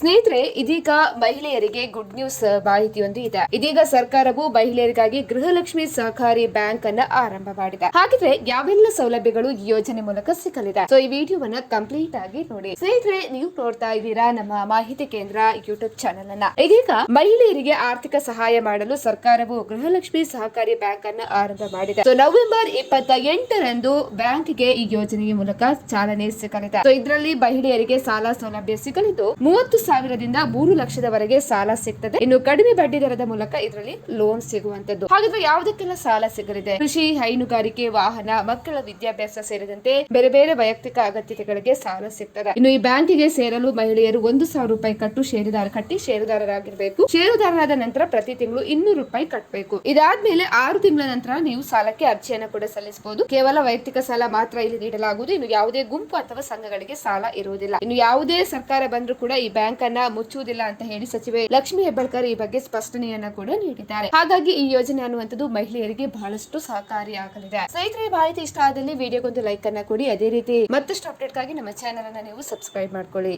ಸ್ನೇಹಿತರೆ, ಇದೀಗ ಮಹಿಳೆಯರಿಗೆ ಗುಡ್ ನ್ಯೂಸ್ ಮಾಹಿತಿಯೊಂದು ಇದೆ. ಇದೀಗ ಸರ್ಕಾರವು ಮಹಿಳೆಯರಿಗಾಗಿ ಗೃಹಲಕ್ಷ್ಮಿ ಸಹಕಾರಿ ಬ್ಯಾಂಕ್ ಅನ್ನ ಆರಂಭ ಮಾಡಿದೆ. ಹಾಗಿದ್ರೆ ಯಾವೆಲ್ಲ ಸೌಲಭ್ಯಗಳು ಈ ಯೋಜನೆ ಮೂಲಕ ಸಿಗಲಿದೆ? ಸೊ ಈ ವಿಡಿಯೋವನ್ನ ಕಂಪ್ಲೀಟ್ ಆಗಿ ನೋಡಿ. ಸ್ನೇಹಿತರೆ, ನೀವು ನೋಡ್ತಾ ಇದ್ದೀರಾ ನಮ್ಮ ಮಾಹಿತಿ ಕೇಂದ್ರ ಯೂಟ್ಯೂಬ್ ಚಾನೆಲ್ ಅನ್ನ. ಇದೀಗ ಮಹಿಳೆಯರಿಗೆ ಆರ್ಥಿಕ ಸಹಾಯ ಮಾಡಲು ಸರ್ಕಾರವು ಗೃಹಲಕ್ಷ್ಮಿ ಸಹಕಾರಿ ಬ್ಯಾಂಕ್ ಅನ್ನ ಆರಂಭ ಮಾಡಿದೆ. ಸೊ ನವೆಂಬರ್ 28ರಂದು ಬ್ಯಾಂಕ್ಗೆ ಈ ಯೋಜನೆಯ ಮೂಲಕ ಚಾಲನೆ ಸಿಗಲಿದೆ. ಸೊ ಇದರಲ್ಲಿ ಮಹಿಳೆಯರಿಗೆ ಸಾಲ ಸೌಲಭ್ಯ ಸಿಗಲಿದ್ದು 30,000ದಿಂದ 3 ಲಕ್ಷದವರೆಗೆ ಸಾಲ ಸಿಗ್ತದೆ. ಇನ್ನು ಕಡಿಮೆ ಬಡ್ಡಿ ದರದ ಮೂಲಕ ಇದರಲ್ಲಿ ಲೋನ್ ಸಿಗುವಂತದ್ದು. ಹಾಗಾದ್ರೆ ಯಾವುದಕ್ಕೆಲ್ಲ ಸಾಲ ಸಿಗಲಿದೆ? ಕೃಷಿ, ಹೈನುಗಾರಿಕೆ, ವಾಹನ, ಮಕ್ಕಳ ವಿದ್ಯಾಭ್ಯಾಸ ಸೇರಿದಂತೆ ಬೇರೆ ಬೇರೆ ವೈಯಕ್ತಿಕ ಅಗತ್ಯತೆಗಳಿಗೆ ಸಾಲ ಸಿಗ್ತದೆ. ಇನ್ನು ಈ ಬ್ಯಾಂಕಿಗೆ ಸೇರಲು ಮಹಿಳೆಯರು 1,000 ರೂಪಾಯಿ ಕಟ್ಟಿ ಷೇರುದಾರರಾಗಿರ್ಬೇಕು. ಷೇರುದಾರರಾದ ನಂತರ ಪ್ರತಿ ತಿಂಗಳು 200 ರೂಪಾಯಿ ಕಟ್ಟಬೇಕು. ಇದಾದ್ಮೇಲೆ 6 ತಿಂಗಳ ನಂತರ ನೀವು ಸಾಲಕ್ಕೆ ಅರ್ಜಿಯನ್ನು ಕೂಡ ಸಲ್ಲಿಸಬಹುದು. ಕೇವಲ ವೈಯಕ್ತಿಕ ಸಾಲ ಮಾತ್ರ ಇಲ್ಲಿ ನೀಡಲಾಗುವುದು. ಇನ್ನು ಯಾವುದೇ ಗುಂಪು ಅಥವಾ ಸಂಘಗಳಿಗೆ ಸಾಲ ಇರುವುದಿಲ್ಲ. ಇನ್ನು ಯಾವುದೇ ಸರ್ಕಾರ ಬಂದರೂ ಕೂಡ ಈ ಬ್ಯಾಂಕ್ ಅನ್ನ ಮುಚ್ಚುವುದಿಲ್ಲ ಅಂತ ಹೇಳಿ ಸಚಿವೆ ಲಕ್ಷ್ಮಿ ಹೆಬ್ಬಾಳ್ಕರ್ ಈ ಬಗ್ಗೆ ಸ್ಪಷ್ಟನೆಯನ್ನ ಕೂಡ ನೀಡಿದ್ದಾರೆ. ಹಾಗಾಗಿ ಈ ಯೋಜನೆ ಅನ್ನುವಂಥದ್ದು ಮಹಿಳೆಯರಿಗೆ ಬಹಳಷ್ಟು ಸಹಕಾರಿಯಾಗಲಿದೆ. ಸ್ನೇಹಿತರೆ, ಮಾಹಿತಿ ಇಷ್ಟ ಆದಲ್ಲಿ ವಿಡಿಯೋಗೊಂದು ಲೈಕ್ ಅನ್ನ ಕೊಡಿ. ಅದೇ ರೀತಿ ಮತ್ತಷ್ಟು ಅಪ್ಡೇಟ್ಗಾಗಿ ನಮ್ಮ ಚಾನೆಲ್ ಅನ್ನ ನೀವು ಸಬ್ಸ್ಕ್ರೈಬ್ ಮಾಡ್ಕೊಳ್ಳಿ.